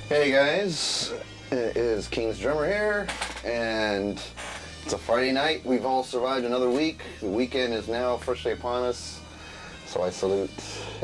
Hey guys, it is King's Drummer here, and it's a Friday night. We've all survived another week. The weekend is now officially upon us, so I salute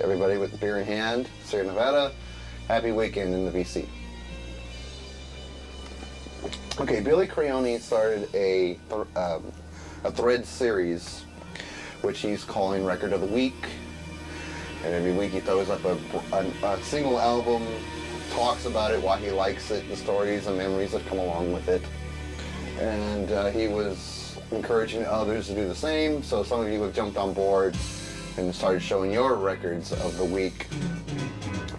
everybody with beer in hand. Sierra Nevada, happy weekend in the VC. Okay, Billy Creone started a Thread series, which he's calling Record of the Week, and every week he throws up a single album, talks about it, why he likes it, the stories and memories that come along with it. And he was encouraging others to do the same, so some of you have jumped on board and started showing your records of the week.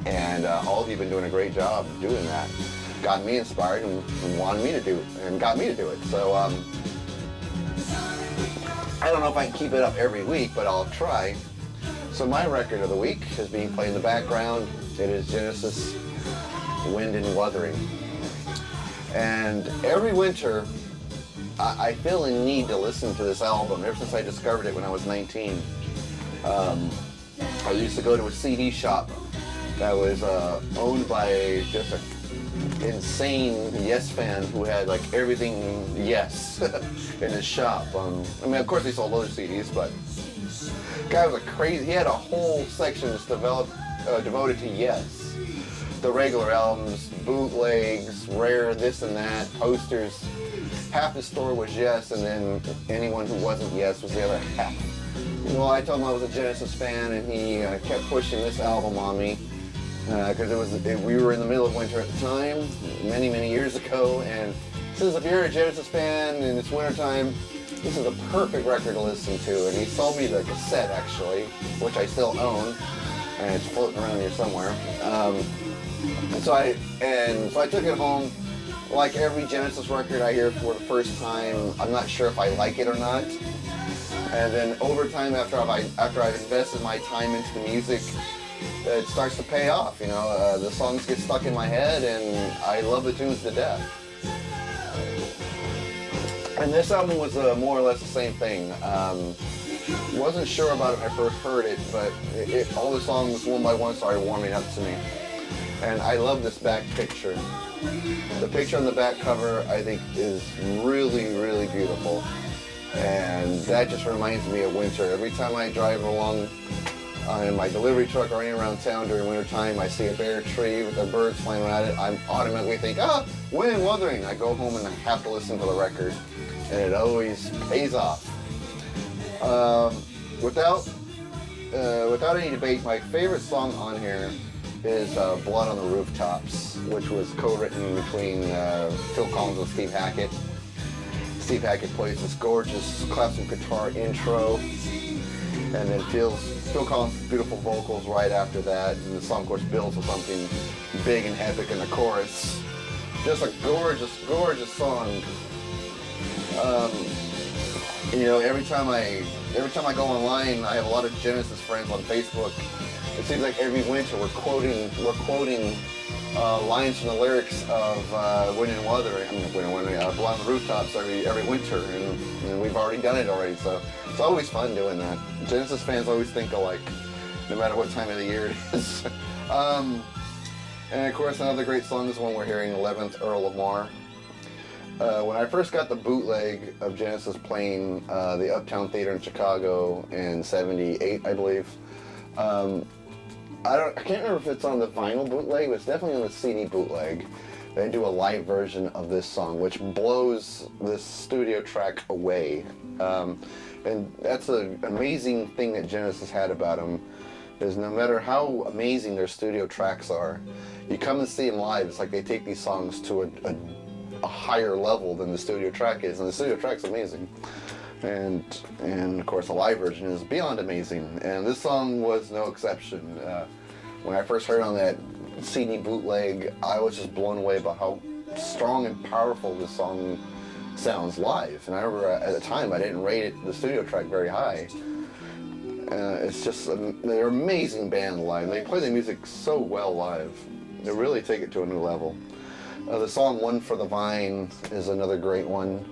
And all of you have been doing a great job doing that. Got me inspired and wanted me to do it, and got me to do it. So I don't know if I can keep it up every week, but I'll try. So my record of the week is being played in the background. It is Genesis, Wind and Wuthering. And every winter, I feel in need to listen to this album. Ever since I discovered it when I was 19. I used to go to a CD shop that was owned by just an insane Yes fan who had like everything Yes in his shop. I mean, of course he sold other CDs, but the guy was he had a whole section that's devoted to Yes. The regular albums, bootlegs, rare, this and that, posters. Half the store was Yes, and then anyone who wasn't Yes was the other half. Well, I told him I was a Genesis fan, and he kept pushing this album on me because we were in the middle of winter at the time, many, many years ago, and says if you're a Genesis fan and it's wintertime, this is a perfect record to listen to. And he sold me the cassette, actually, which I still own, and it's floating around here somewhere. So I took it home. Like every Genesis record I hear for the first time, I'm not sure if I like it or not. And then over time, after I've invested my time into the music, it starts to pay off. You know, the songs get stuck in my head, and I love the tunes to death. And this album was more or less the same thing. Wasn't sure about it when I first heard it, but all the songs one by one started warming up to me. And I love this back picture. The picture on the back cover, I think, is really, really beautiful. And that just reminds me of winter. Every time I drive along in my delivery truck or anywhere around town during winter time, I see a bare tree with the birds flying around it. I automatically think, Wind and Wuthering. I go home and I have to listen to the record. And it always pays off. Without any debate, my favorite song on here is Blood on the Rooftops, which was co-written between Phil Collins and Steve Hackett. Steve Hackett plays this gorgeous classical guitar intro, and then Phil Collins' beautiful vocals right after that, and the song, of course, builds to something big and epic in the chorus. Just a gorgeous, gorgeous song. You know, every time I go online, I have a lot of Genesis friends on Facebook. It seems like every winter we're quoting lines from the lyrics of Wind and Wuthering. Blood on the Rooftops every winter, and we've already done it already. So it's always fun doing that. Genesis fans always think alike, no matter what time of the year it is. And of course, another great song is the one we're hearing, 11th Earl of Mar. When I first got the bootleg of Genesis playing the Uptown Theater in Chicago in '78, I believe. I can't remember if it's on the vinyl bootleg, but it's definitely on the CD bootleg. They do a live version of this song, which blows this studio track away. And that's an amazing thing that Genesis had about them, is no matter how amazing their studio tracks are, you come and see them live, it's like they take these songs to a higher level than the studio track is, and the studio track's amazing. And of course the live version is beyond amazing, and this song was no exception. When I first heard on that CD bootleg, I was just blown away by how strong and powerful this song sounds live. And I remember at the time I didn't rate the studio track very high. It's just, they're an amazing band live. They play the music so well live. They really take it to a new level. The song One for the Vine is another great one.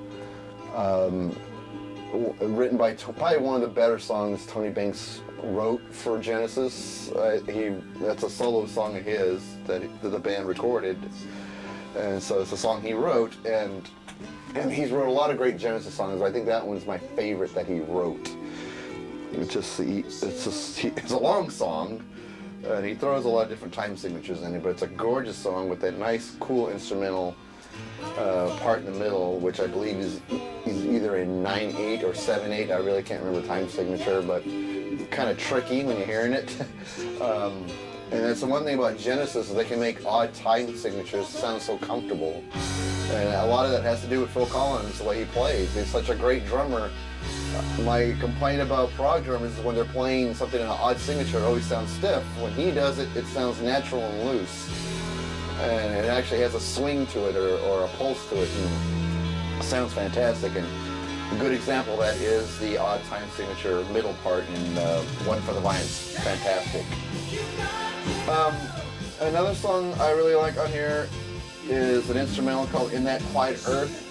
written by probably one of the better songs Tony Banks wrote for Genesis. That's a solo song of his that the band recorded, and so it's a song he wrote, and he's wrote a lot of great Genesis songs. But I think that one's my favorite that he wrote. It's a long song, and he throws a lot of different time signatures in it, but it's a gorgeous song with that nice, cool instrumental part in the middle, which I believe is either a 9/8 or 7/8. I really can't remember the time signature, but kind of tricky when you're hearing it. And that's the one thing about Genesis, is they can make odd time signatures sound so comfortable. And a lot of that has to do with Phil Collins, the way he plays. He's such a great drummer. My complaint about prog drummers is when they're playing something in an odd signature, it always sounds stiff. When he does it, it sounds natural and loose. And it actually has a swing to it or a pulse to it, and it sounds fantastic. And a good example of that is the odd time signature middle part in One for the Vines. Fantastic. Another song I really like on here is an instrumental called In That Quiet Earth.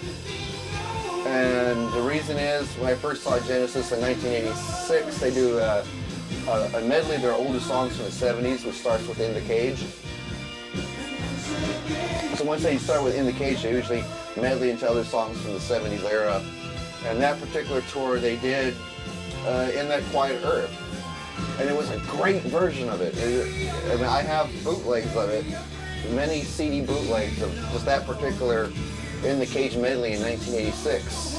And the reason is, when I first saw Genesis in 1986, they do a medley of their oldest songs from the 70s, which starts with In the Cage. So once they start with In the Cage, they usually medley into other songs from the 70s era. And that particular tour, they did In That Quiet Earth. And it was a great version of it. I mean, I have bootlegs of it, many CD bootlegs of just that particular In the Cage medley in 1986.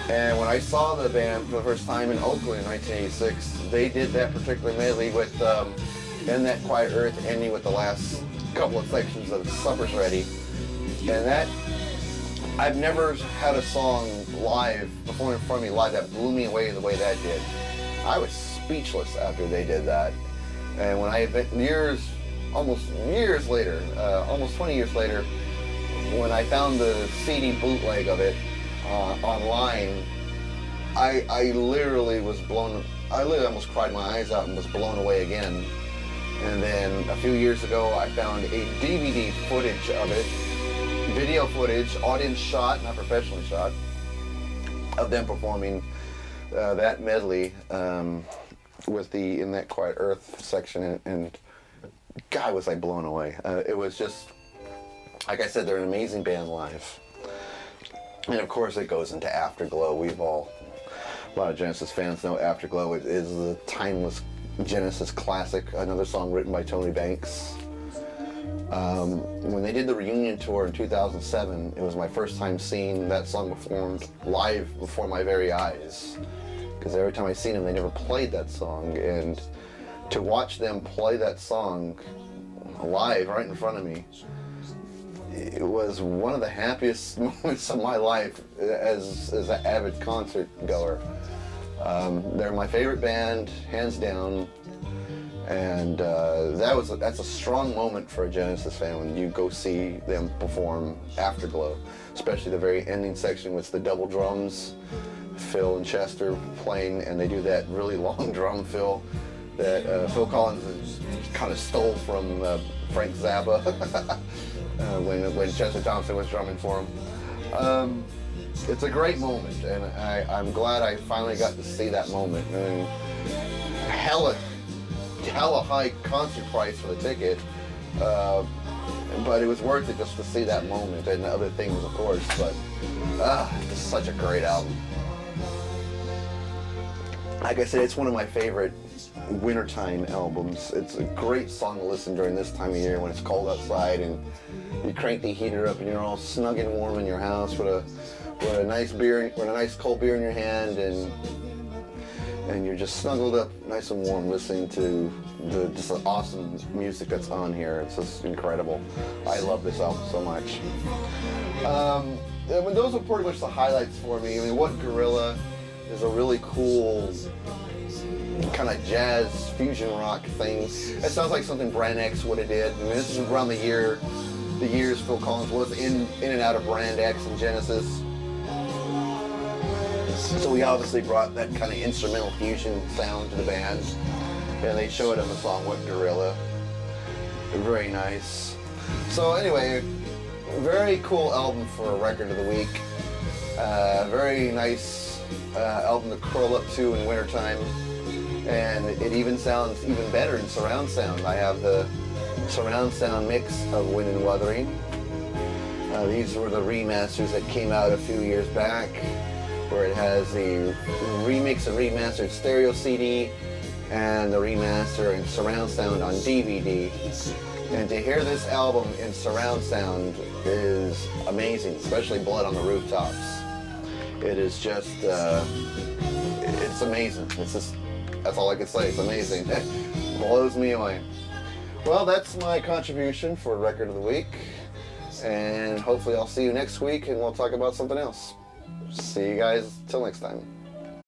And when I saw the band for the first time in Oakland in 1986, they did that particular medley with In That Quiet Earth ending with the last couple of sections of Supper's Ready. And that, I've never had a song live, performed in front of me live, that blew me away the way that did. I was speechless after they did that. And when almost 20 years later, when I found the CD bootleg of it online, I literally almost cried my eyes out and was blown away again. And then a few years ago, I found a DVD footage of it, video footage, audience shot, not professionally shot, of them performing that medley with the In That Quiet Earth section, and God, was I blown away. It was just, like I said, they're an amazing band live. And of course it goes into Afterglow. A lot of Genesis fans know Afterglow is the timeless Genesis classic, another song written by Tony Banks. When they did the reunion tour in 2007, it was my first time seeing that song performed live before my very eyes. Because every time I seen them, they never played that song. And to watch them play that song live right in front of me, it was one of the happiest moments of my life as an avid concert goer. They're my favorite band, hands down, and that's a strong moment for a Genesis fan when you go see them perform Afterglow, especially the very ending section with the double drums, Phil and Chester playing, and they do that really long drum fill that Phil Collins kind of stole from Frank Zappa when Chester Thompson was drumming for him. It's a great moment, and I'm glad I finally got to see that moment. And hella high concert price for the ticket, but it was worth it just to see that moment and other things, of course. But it's such a great album. Like I said, it's one of my favorite wintertime albums. It's a great song to listen during this time of year when it's cold outside and you crank the heater up and you're all snug and warm in your house with a nice beer, with a nice cold beer in your hand, and you're just snuggled up nice and warm listening to just the awesome music that's on here. It's just incredible. I love this album so much. Those are pretty much the highlights for me. I mean, What Gorilla is a really cool kind of jazz fusion rock thing. It sounds like something Brand X would have did. I mean, this is around the years Phil Collins was in and out of Brand X and Genesis. So we obviously brought that kind of instrumental fusion sound to the band, and they show it in the song What Gorilla. Very nice. So anyway, very cool album for a record of the week. Very nice album to curl up to in wintertime. And it even sounds even better in surround sound. I have the surround sound mix of Wind and Wuthering. These were the remasters that came out a few years back, where it has the remix and remastered stereo CD and the remaster and surround sound on DVD. And to hear this album in surround sound is amazing, especially Blood on the Rooftops. It is just, it's amazing. It's just, that's all I can say. It's amazing. It blows me away. Well, that's my contribution for Record of the Week. And hopefully I'll see you next week and we'll talk about something else. See you guys till next time.